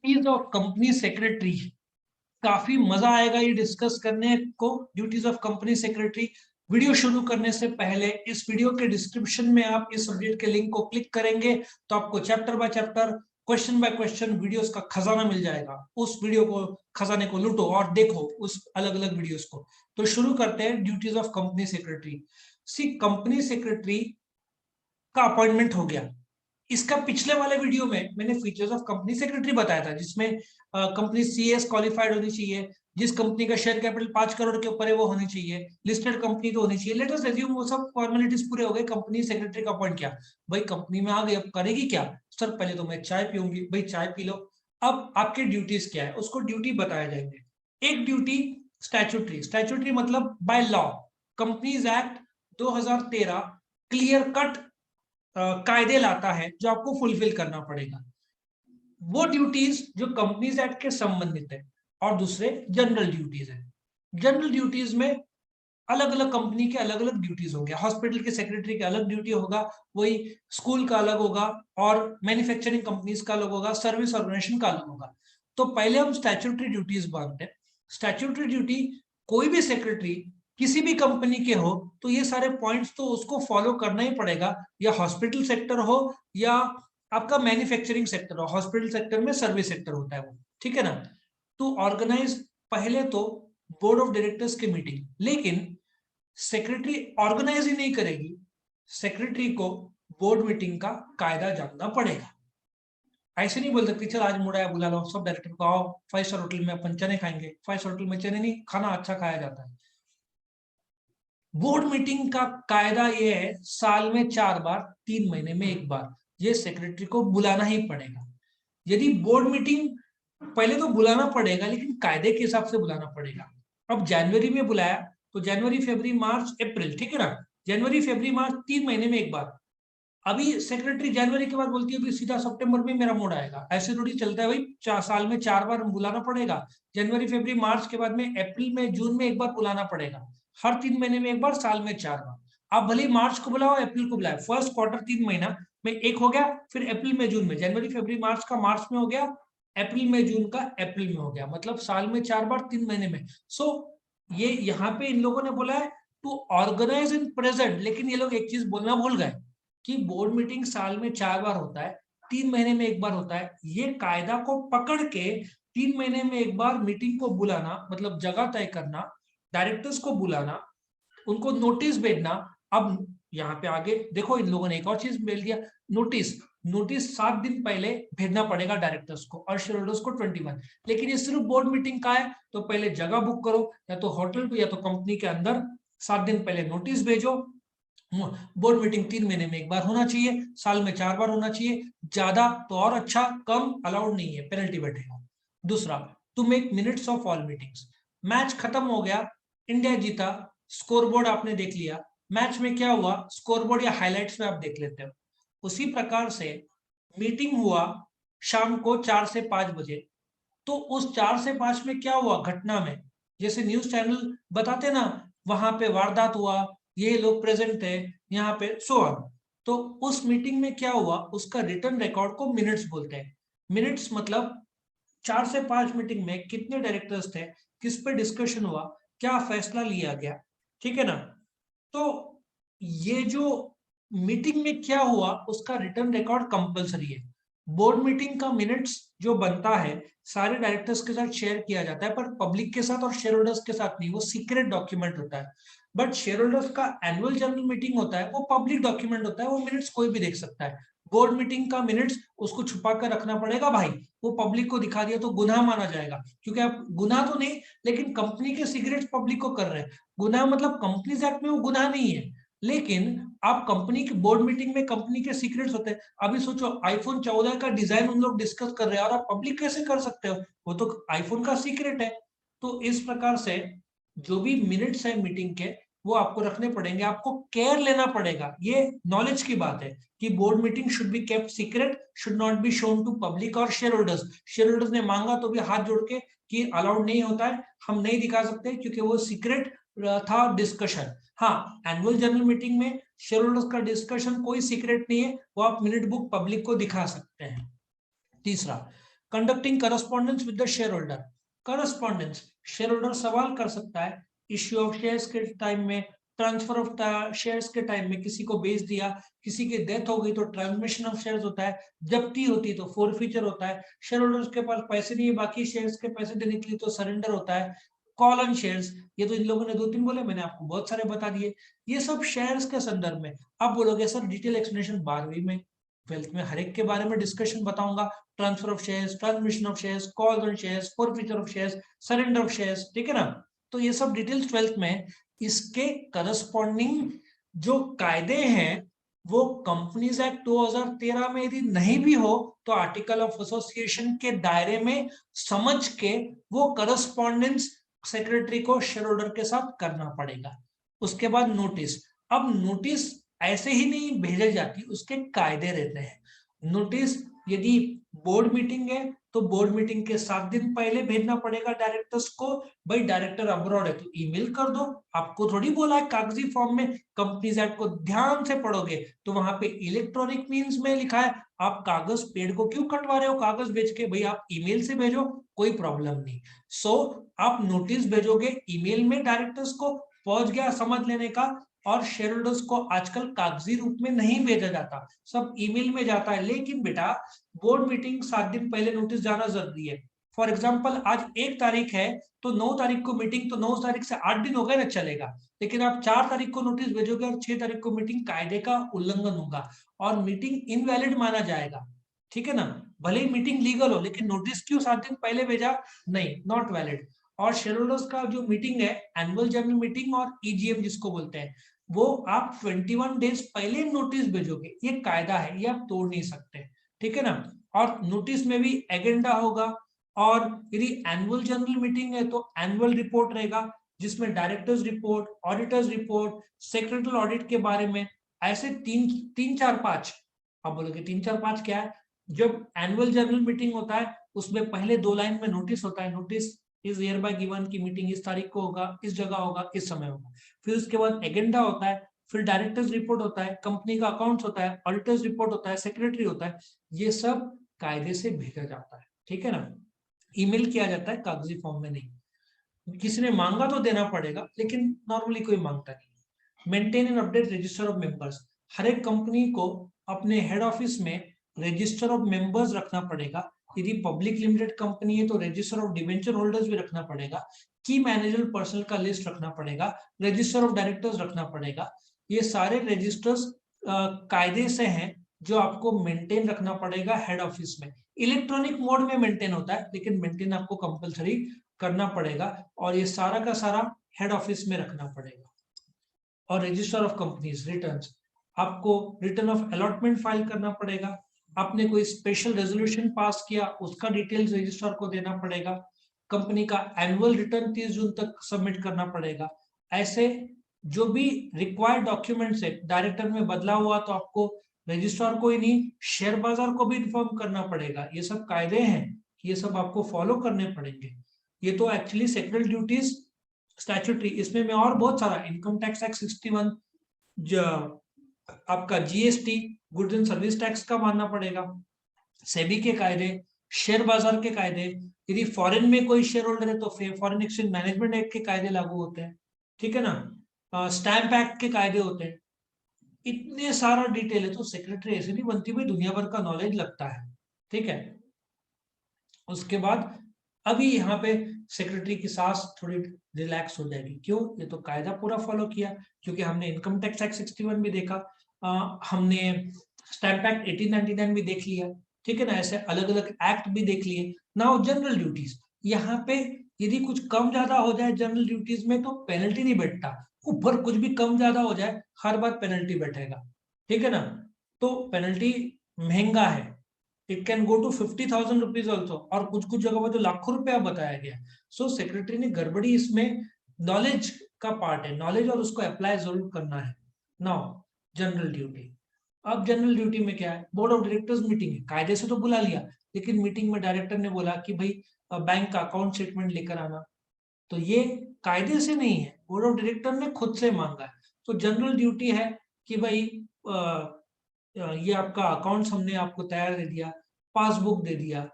Duties of company secretary. काफी मजा आएगा ये डिस्कस करने को, duties of company secretary. Video शुरू करने से पहले इस वीडियो के डिस्क्रिप्शन में आप इस सब्जेक्ट के लिंक को क्लिक करेंगे तो आपको chapter by chapter, question by question videos का खजाना मिल जाएगा। उस वीडियो को, खजाने को लूटो और देखो उस अलग अलग वीडियोस को। तो शुरू करते हैं duties of company secretary. See, company secretary का अपॉइंटमेंट हो गया। इसका पिछले वाले वीडियो में मैंने फीचर्स ऑफ कंपनी सेक्रेटरी बताया था, जिसमें कंपनी सीएस क्वालिफाइड होनी चाहिए, जिस कंपनी का शेयर कैपिटल 5 करोड़ के ऊपर है वो होनी चाहिए, लिस्टेड कंपनी तो होनी चाहिए। लेट अस अज्यूम वो सब फॉर्मेलिटीज पूरे हो गए, कंपनी सेक्रेटरी का अपॉइंट किया। भाई कंपनी में आ गई, अब करेगी क्या? सर पहले तो मैं चाय पीऊंगी। भाई चाय पी लो। अब आपके ड्यूटीज क्या है, उसको ड्यूटी बताया जाएंगे। एक ड्यूटी स्टैट्यूटरी, स्टैट्यूटरी मतलब by law, companies act 2013 clear cut कायदे लाता है जो आपको फुलफिल करना पड़ेगा। वो ड्यूटीज जो कंपनीज एक्ट के संबंधित है, और दूसरे जनरल ड्यूटीज है। जनरल ड्यूटीज में अलग अलग कंपनी के अलग अलग ड्यूटीज होंगे। हॉस्पिटल के सेक्रेटरी का अलग ड्यूटी होगा, वही स्कूल का अलग होगा, और मैन्युफैक्चरिंग कंपनीज का अलग होगा, सर्विस ऑर्गेनाइजेशन का अलग होगा। तो पहले हम स्टैट्यूटरी ड्यूटीज बांटते हैं। स्टैट्यूटरी ड्यूटी, कोई भी सेक्रेटरी किसी भी कंपनी के हो तो ये सारे पॉइंट्स तो उसको फॉलो करना ही पड़ेगा। या हॉस्पिटल सेक्टर हो या आपका मैन्युफैक्चरिंग सेक्टर हो, हॉस्पिटल सेक्टर में सर्विस सेक्टर होता है वो, ठीक है ना। तो ऑर्गेनाइज पहले तो बोर्ड ऑफ डायरेक्टर्स की मीटिंग, लेकिन सेक्रेटरी ऑर्गेनाइज ही नहीं करेगी, सेक्रेटरी को बोर्ड मीटिंग का कायदा जानना पड़ेगा। ऐसे नहीं बोल सकती चल आज मुड़ा है बुला लो सब डायरेक्टर को, आओ 5 स्टार होटल में अपन चने खाएंगे। 5 स्टार होटल में चने नहीं, खाना अच्छा खाया जाता है। बोर्ड मीटिंग का कायदा ये है, साल में 4 बार, 3 महीने में 1 बार ये सेक्रेटरी को बुलाना ही पड़ेगा। यदि बोर्ड मीटिंग, पहले तो बुलाना पड़ेगा लेकिन कायदे के हिसाब से बुलाना पड़ेगा। अब जनवरी में बुलाया तो जनवरी फरवरी मार्च अप्रैल, ठीक है ना। जनवरी फरवरी मार्च 3 महीने में 1 बार। अभी सेक्रेटरी जनवरी के बाद बोलती है सीधा सितंबर में मेरा मूड आएगा, ऐसे थोड़ी चलता है भाई। 4 साल में 4 बार बुलाना पड़ेगा। जनवरी फरवरी मार्च के बाद में अप्रैल में जून में 1 बार बुलाना पड़ेगा। हर 3 महीने में 1 बार, साल में 4 बार। आप भले मार्च को बुलाओ अप्रैल को बुलाओ, फर्स्ट क्वार्टर 3 महीना में एक हो गया, फिर अप्रैल में जून में, जनवरी फरवरी मार्च का मार्च में हो गया, अप्रैल में जून का अप्रैल में हो गया, मतलब साल में 4 बार 3 महीने में। सो ये यहाँ पे इन लोगों ने बोला है टू ऑर्गेनाइज इन प्रेजेंट, लेकिन ये लोग एक चीज बोलना भूल गए कि बोर्ड मीटिंग साल में 4 बार होता है, 3 महीने में 1 बार होता है। ये कायदा को पकड़ के 3 महीने में 1 बार मीटिंग को बुलाना, मतलब जगह तय करना, डायरेक्टर्स को बुलाना, उनको नोटिस भेजना। अब यहाँ पे आगे देखो, इन लोगों ने एक और चीज भेज दिया, नोटिस। नोटिस 7 दिन पहले भेजना पड़ेगा डायरेक्टर्स को और शेयर होल्डर्स को 21। लेकिन ये सिर्फ बोर्ड मीटिंग का है, तो पहले जगह बुक करो, या तो होटल पे या तो कंपनी के अंदर, 7 दिन पहले नोटिस भेजो। बोर्ड मीटिंग 3 महीने में 1 बार होना चाहिए, साल में 4 बार होना चाहिए। ज्यादा तो और अच्छा, कम अलाउड नहीं है, पेनल्टी बैठेगा। दूसरा, to make minutes of all meetings. Match खत्म हो गया, इंडिया जीता, स्कोरबोर्ड आपने देख लिया, मैच में क्या हुआ स्कोरबोर्ड या हाइलाइट्स में आप देख लेते हो। उसी प्रकार से मीटिंग हुआ शाम को 4 से 5 बजे, तो उस 4 से 5 में क्या हुआ घटना में, जैसे न्यूज चैनल बताते ना, वहां पे वारदात हुआ, ये लोग प्रेजेंट थे यहाँ पे, सो ऑन। तो उस मीटिंग में क्या हुआ उसका रिटर्न रिकॉर्ड को मिनट्स बोलते हैं। मिनट्स मतलब 4 से 5 मीटिंग में कितने डायरेक्टर्स थे, किस पे डिस्कशन हुआ, क्या फैसला लिया गया, ठीक है ना। तो ये जो मीटिंग में क्या हुआ उसका रिटर्न रिकॉर्ड कंपलसरी है। बोर्ड मीटिंग का मिनट्स जो बनता है सारे डायरेक्टर्स के साथ शेयर किया जाता है, पर पब्लिक के साथ और शेयर होल्डर्स के साथ नहीं, वो सीक्रेट डॉक्यूमेंट होता है। बट शेयर होल्डर्स का एनुअल जनरल मीटिंग होता है, वो पब्लिक डॉक्यूमेंट होता है, वो मिनट्स कोई भी देख सकता है। बोर्ड मीटिंग का मिनट्स उसको छुपा कर रखना पड़ेगा भाई, वो पब्लिक को दिखा दिया तो गुनाह माना जाएगा, क्योंकि आप गुनाह तो नहीं, लेकिन कंपनी के सीक्रेट्स पब्लिक को कर रहे हैं। गुनाह मतलब कंपनीज एक्ट में वो गुनाह नहीं है, लेकिन आप कंपनी की बोर्ड मीटिंग में कंपनी के सीक्रेट्स होते हैं। अभी सोचो आईफोन 14 का डिजाइन उन लोग डिस्कस कर रहे हैं और आप पब्लिक कैसे कर सकते हो, वो तो आईफोन का सीक्रेट है। तो इस प्रकार से जो भी मिनट्स है मीटिंग के वो आपको रखने पड़ेंगे, आपको केयर लेना पड़ेगा। ये नॉलेज की बात है कि board meeting should be kept secret, should not be shown to public और शेयर होल्डर्स। शेयर होल्डर्स ने मांगा तो भी हाथ जोड़ के कि अलाउड नहीं होता है, हम नहीं दिखा सकते क्योंकि वो सीक्रेट था डिस्कशन। हाँ, एनुअल जनरल मीटिंग में शेयर होल्डर्स का डिस्कशन कोई सीक्रेट नहीं है, वो आप मिनट बुक पब्लिक को दिखा सकते हैं। तीसरा, conducting correspondence with the share holder. Correspondence, share holder सवाल कर सकता है इश्यू ऑफ शेयर्स के टाइम में, ट्रांसफर ऑफ शेयर्स के टाइम में किसी को बेच दिया, किसी की डेथ हो गई तो ट्रांसमिशन ऑफ शेयर्स होता है, जब्ती होती तो फोरफीचर होता है, शेयर होल्डर्स के पास पैसे नहीं है बाकी शेयर्स के पैसे देने के लिए तो सरेंडर होता है, कॉल ऑन शेयर्स, ये तो इन लोगों ने 2-3 बोले, मैंने आपको बहुत सारे बता दिए। ये सब शेयर्स के संदर्भ में। आप बोलोगे सर डिटेल एक्सप्लेनेशन 12वीं में, ट्वेल्थ में हर एक के बारे में डिस्कशन बताऊंगा, transfer of shares, transmission of shares, call on shares, forfeiture of shares, surrender of shares, ठीक है ना। तो ये सब डिटेल्स 12th में। इसके करस्पॉन्डिंग जो कायदे हैं वो कंपनीज एक्ट 2013 में यदि नहीं भी हो तो आर्टिकल ऑफ एसोसिएशन के दायरे में समझ के वो करस्पॉन्डेंस सेक्रेटरी को शेयर होल्डर के साथ करना पड़ेगा। उसके बाद नोटिस। अब नोटिस ऐसे ही नहीं भेजे जाती, उसके कायदे रहते हैं। नोटिस यदि बोर्ड मीटिंग है तो बोर्ड मीटिंग के 7 दिन पहले भेजना पड़ेगा डायरेक्टर्स को। भाई डायरेक्टर अब्रॉड है तो ईमेल कर दो, आपको थोड़ी बोला है कागजी फॉर्म में। कंपनीज एक्ट को ध्यान से पढ़ोगे तो वहां पे इलेक्ट्रॉनिक मीन्स में लिखा है, आप कागज पेड़ को क्यों कटवा रहे हो कागज बेच के, भाई आप ईमेल से भेजो, कोई प्रॉब्लम नहीं। सो आप नोटिस भेजोगे ईमेल में डायरेक्टर्स को, पहुंच गया समझ लेने का। और शेयर होल्डर्स को आजकल कागजी रूप में नहीं भेजा जाता, सब ईमेल में जाता है। लेकिन बेटा बोर्ड मीटिंग 7 दिन पहले नोटिस जाना जरूरी है। फॉर एग्जाम्पल आज 1 तारीख है तो 9 तारीख को मीटिंग, तो 9 तारीख से 8 दिन हो गए ना, चलेगा। लेकिन आप 4 तारीख को नोटिस भेजोगे और 6 तारीख को मीटिंग, कायदे का उल्लंघन होगा और मीटिंग इनवैलिड माना जाएगा, ठीक है ना। भले ही मीटिंग लीगल हो लेकिन नोटिस क्यों 7 दिन पहले भेजा, नहीं, नॉट वैलिड। और शेयर होल्डर्स का जो मीटिंग है, एनुअल जनरल मीटिंग और ईजीएम जिसको बोलते हैं, वो आप 21 डेज पहले नोटिस भेजोगे, ये कायदा है, ये आप तोड़ नहीं सकते, ठीक है ना। और नोटिस में भी एजेंडा होगा, और यदि एनुअल जनरल मीटिंग है तो एनुअल रिपोर्ट रहेगा जिसमें directors report, auditors report, secretary audit के बारे में, ऐसे 3-4-5। अब बोलोगे 3-4-5 क्या है। जब एनुअल जनरल मीटिंग होता है उसमें पहले 2 लाइन में नोटिस होता है, notice is here bye given की मीटिंग इस तारीख को होगा, इस जगह होगा, इस समय होगा। फिर उसके बाद एजेंडा होता है, फिर डायरेक्टर्स रिपोर्ट होता है, कंपनी का अकाउंट्स होता है, ऑडिटर्स रिपोर्ट होता है, सेक्रेटरी होता है। ये सब कायदे से भेजा जाता है, ठीक है ना। ईमेल किया जाता है, कागजी फॉर्म में नहीं। किसी ने मांगा तो देना पड़ेगा लेकिन नॉर्मली कोई मांगता नहीं। Maintain and update register of members. हर एक कंपनी को अपने हेड ऑफिस में रजिस्टर ऑफ मेंबर्स रखना पड़ेगा। यदि पब्लिक लिमिटेड कंपनी है तो रजिस्टर ऑफ डिवेंचर होल्डर्स भी रखना पड़ेगा, की मैनेजर पर्सनल का लिस्ट रखना पड़ेगा, रजिस्टर ऑफ डायरेक्टर्स रखना पड़ेगा। ये सारे रजिस्टर्स कायदे से हैं जो आपको मेंटेन रखना पड़ेगा हेड ऑफिस में। इलेक्ट्रॉनिक मोड में मेंटेन होता है लेकिन मेंटेन आपको कंपलसरी करना पड़ेगा, और ये सारा का सारा हेड ऑफिस में रखना पड़ेगा। और रजिस्टर ऑफ कंपनीज रिटर्न्स, आपको रिटर्न ऑफ अलॉटमेंट फाइल करना पड़ेगा। आपने कोई स्पेशल रेजोल्यूशन पास किया उसका डिटेल्स रजिस्ट्रार को देना पड़ेगा। कंपनी का एनुअल रिटर्न 30 जून तक सबमिट करना पड़ेगा। ऐसे जो भी रिक्वायर्ड डॉक्यूमेंट्स है, डायरेक्टर में बदलाव हुआ तो आपको रजिस्ट्रार को ही नहीं शेयर बाजार को भी इन्फॉर्म करना पड़ेगा। ये सब कायदे हैं, ये सब आपको फॉलो करने पड़ेंगे। ये तो एक्चुअली सेक्रेटरी ड्यूटीज स्टैट्यूटरी, इसमें मैं और बहुत सारा इनकम टैक्स एक्ट 61, आपका GST goods and service tax का मानना पड़ेगा, सेबी के कायदे, शेयर बाजार के कायदे, यदि फॉरेन में कोई शेयर होल्डर है तो फॉरेन एक्सचेंज मैनेजमेंट एक्ट के कायदे लागू होते हैं, ठीक है ना। स्टैंप एक्ट के कायदे होते हैं। इतने सारा डिटेल है तो सेक्रेटरी ऐसे नहीं बनती भाई दुनिया भर का नॉलेज लगता है, ठीक है। उसके बाद अभी यहाँ पे सेक्रेटरी की सांस थोड़ी रिलैक्स हो जाएगी, क्यों, ये तो कायदा पूरा फॉलो किया, क्योंकि हमने इनकम टैक्स एक्ट 61 भी देखा, हमने स्टैंप एक्ट 1899 भी देख लिया, ठीक है ना। ऐसे अलग अलग एक्ट भी देख लिए। नाउ जनरल ड्यूटीज, यहाँ पे यदि कुछ कम ज्यादा हो जाए जनरल ड्यूटीज में तो पेनल्टी नहीं बैठता, ऊपर कुछ भी कम ज्यादा हो जाए हर बार पेनल्टी बैठेगा, ठीक है ना। तो पेनल्टी महंगा है, it can go to 50,000 rupees also, और कुछ कुछ जगह पर तो लाखों रुपया बताया गया। सो सेक्रेटरी ने गड़बड़ी, इसमें नॉलेज का पार्ट है, नॉलेज और उसको अप्लाई जरूर करना है। Now general duty. अब जनरल ड्यूटी में क्या है, बोर्ड ऑफ डायरेक्टर्स मीटिंग है, कायदे से तो बुला लिया लेकिन मीटिंग में डायरेक्टर ने बोला कि भाई बैंक का अकाउंट स्टेटमेंट लेकर आना, तो ये कायदे से नहीं है, बोर्ड ऑफ डायरेक्टर ने खुद से मांगा है। तो जनरल ड्यूटी है कि भाई ये आपका अकाउंट्स हमने आपको तैयार दे दिया, पासबुक दे दिया,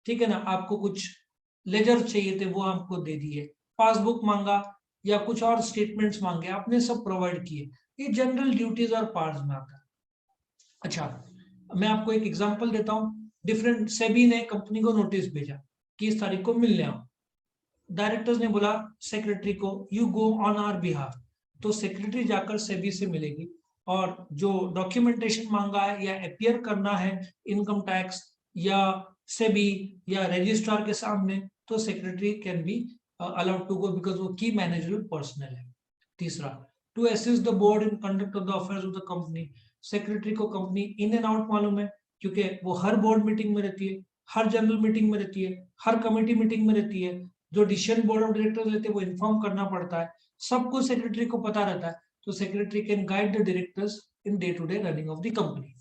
ठीक है ना, आपको कुछ लेजर चाहिए थे वो आपको दे दिए, पासबुक मांगा या कुछ और स्टेटमेंट्स मांगे, आपने सब प्रोवाइड किए। ये जनरल ड्यूटीज और पावर्स में आता है। अच्छा, मैं आपको एक एग्जांपल देता हूँ। डिफरेंट सेबी ने कंपनी को नोटिस भेजा कि इस तारीख को मिलने आओ। डायरेक्टर्स ने बोला सेक्रेटरी को you go on our behalf, तो सेक्रेटरी जाकर सेबी से मिलेगी और जो डॉक्यूमेंटेशन मांगा है या अपियर करना है इनकम टैक्स या सेबी या रजिस्ट्रार के सामने, तो secretary can be allowed to go because वो की मैनेजरल पर्सनल है। तीसरा, to assist the board in conduct of the affairs of the company, secretary को कंपनी इन एंड आउट मालूम है क्योंकि वो हर बोर्ड मीटिंग में रहती है, हर जनरल मीटिंग में रहती है, हर कमेटी मीटिंग में रहती है, जो डिसीजन बोर्ड ऑफ डायरेक्टर्स लेते हैं वो इन्फॉर्म करना पड़ता है, सब कुछ सेक्रेटरी को पता रहता है। तो secretary can guide the directors in day to day running of the company.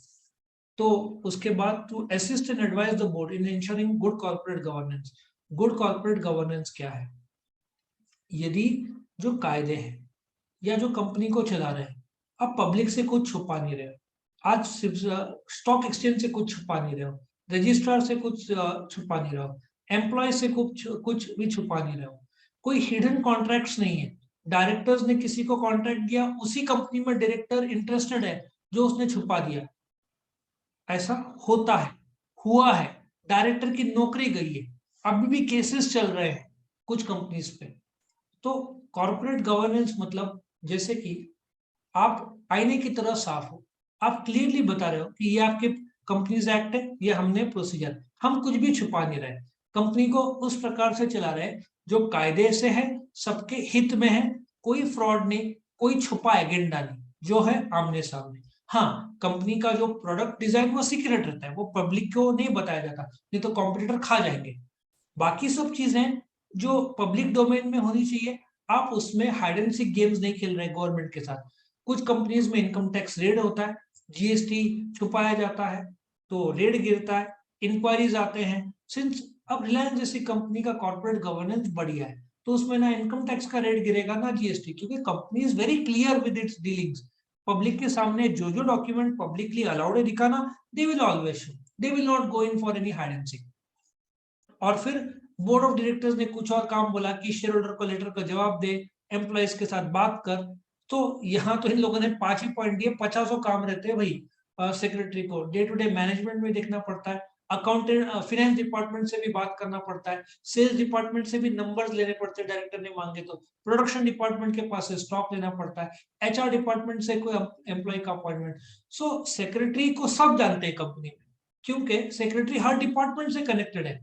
तो उसके बाद to assist and advise the board in ensuring good corporate governance. Good corporate governance क्या है? यदि जो कायदे हैं या जो कंपनी को चला रहे हैं, अब पब्लिक से कुछ छुपा नहीं रहे हो, आज स्टॉक एक्सचेंज से कुछ छुपा नहीं रहे हो, रजिस्ट्रार से कुछ छुपा नहीं रहे हो, एम्प्लॉय से कुछ भी छुपा नहीं रहे हो, कोई हिडन कॉन्ट्रैक्ट्स नहीं है। डायरेक्टर्स ने किसी को कॉन्ट्रैक्ट दिया, उसी कंपनी में डायरेक्टर इंटरेस्टेड है जो उसने छुपा दिया, ऐसा होता है, हुआ है, डायरेक्टर की नौकरी गई है, अभी भी केसेस चल रहे हैं कुछ कंपनीज पे। तो कॉर्पोरेट गवर्नेंस मतलब जैसे कि आप आईने की तरह साफ हो, आप क्लियरली बता रहे हो कि ये आपके कंपनीज एक्ट है, ये हमने प्रोसीजर, हम कुछ भी छुपा नहीं रहे, कंपनी को उस प्रकार से चला रहे जो कायदे से है, सबके हित में है, कोई फ्रॉड नहीं, कोई छुपा एजेंडा नहीं, जो है आमने सामने। हाँ, कंपनी का जो प्रोडक्ट डिजाइन वो सीक्रेट रहता है, वो पब्लिक को नहीं बताया जाता, नहीं तो कॉम्पिटिटर खा जाएंगे। बाकी सब चीजें जो पब्लिक डोमेन में होनी चाहिए, आप उसमें हाइड एंड सीक गेम्स नहीं खेल रहे गवर्नमेंट के साथ। कुछ कंपनीज में इनकम टैक्स रेड होता है, जीएसटी छुपाया जाता है, तो रेड गिरता है, इंक्वायरीज आते हैं। सिंस अब रिलायंस जैसी कंपनी का कॉर्पोरेट गवर्नेंस बढ़िया है, तो उसमें ना इनकम टैक्स का रेट गिरेगा ना जीएसटी, क्योंकि company is very clear with its dealings. Public के सामने जो जो डॉक्यूमेंट पब्लिकली अलाउड है दिखाना, they will always show, they will not go in for any hide and seek. और फिर बोर्ड ऑफ डायरेक्टर्स ने कुछ और काम बोला कि शेयर होल्डर को लेटर का जवाब दे, एम्प्लॉइज के साथ बात कर। तो यहाँ तो इन लोगों ने 5 ही पॉइंट दिए, 50 काम रहते हैं भाई। सेक्रेटरी को डे टू डे मैनेजमेंट में देखना पड़ता है, अकाउंटेंट फिनेंस डिपार्टमेंट से भी बात करना पड़ता है, सेल्स डिपार्टमेंट से भी नंबर्स लेने पड़ते हैं डायरेक्टर ने मांगे तो, प्रोडक्शन डिपार्टमेंट के पास से स्टॉक लेना पड़ता है, एचआर डिपार्टमेंट से कोई एम्प्लॉय का अपॉइंटमेंट। सो सेक्रेटरी को सब जानते हैं कंपनी में, क्योंकि सेक्रेटरी हर डिपार्टमेंट से कनेक्टेड है।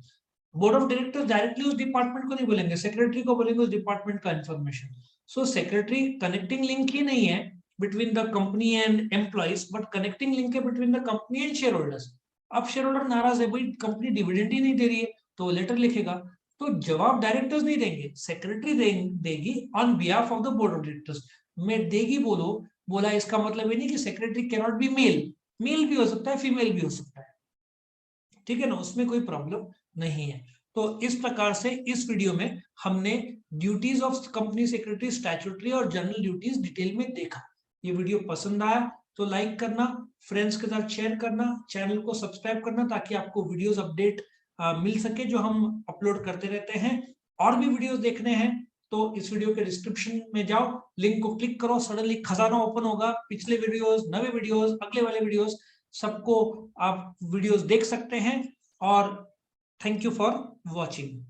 बोर्ड ऑफ डायरेक्टर्स डायरेक्टली उस डिपार्टमेंट को नहीं बोलेंगे, सेक्रेटरी को बोलेंगे उस डिपार्टमेंट का information. So secretary connecting link ही नहीं है between the company and employees, but connecting link है between the company and share holders. अब शेयर होल्डर नाराज है, भाई कंपनी डिविडेंड ही नहीं दे रही है, तो लेटर लिखेगा, तो जवाब डायरेक्टर्स नहीं देंगे, सेक्रेटरी देगी on behalf of the board of directors. मैं देगी बोला इसका मतलब ये नहीं कि secretary can not be male, male भी हो सकता है, फीमेल भी हो सकता है, ठीक है ना, उसमें कोई प्रॉब्लम नहीं है। तो इस प्रकार से इस वीडियो में हमने duties of company secretary, statutory और जनरल ड्यूटीज डिटेल में देखा। ये वीडियो पसंद आया तो लाइक करना, फ्रेंड्स के साथ शेयर करना, चैनल को सब्सक्राइब करना ताकि आपको वीडियोस अपडेट मिल सके जो हम अपलोड करते रहते हैं। और भी वीडियोस देखने हैं तो इस वीडियो के डिस्क्रिप्शन में जाओ, लिंक को क्लिक करो, सडनली खजाना ओपन होगा, पिछले वीडियोस, नए वीडियोस, अगले वाले वीडियोस, सबको आप वीडियोस देख सकते हैं। और थैंक यू फॉर वॉचिंग।